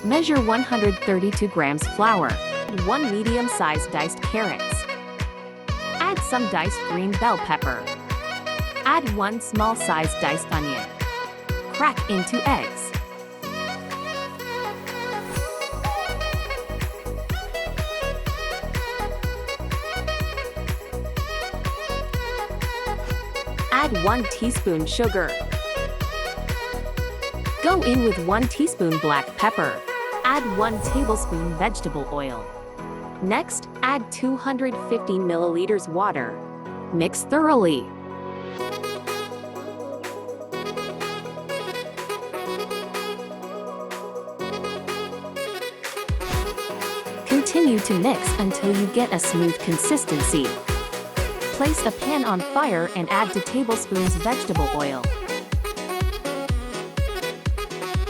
Measure 132 grams flour. Add 1 medium-sized diced carrots. Add some diced green bell pepper. Add 1 small-sized diced onion. Crack into eggs. Add 1 teaspoon sugar. Go in with 1 teaspoon black pepper. Add 1 tablespoon vegetable oil. Next, add 250 milliliters water. Mix thoroughly. Continue to mix until you get a smooth consistency. Place a pan on fire and add 2 tablespoons vegetable oil.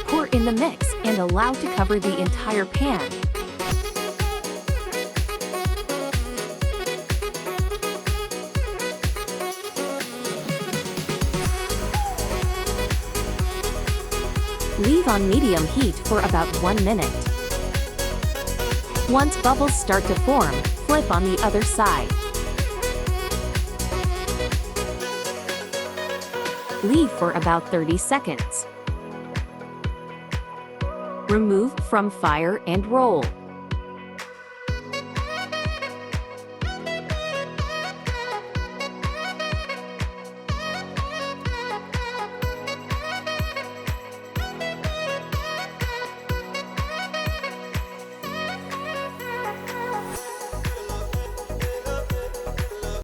Pour in the mix and allow to cover the entire pan. Leave on medium heat for about 1 minute. Once bubbles start to form, flip on the other side. Leave for about 30 seconds. Remove from fire and roll.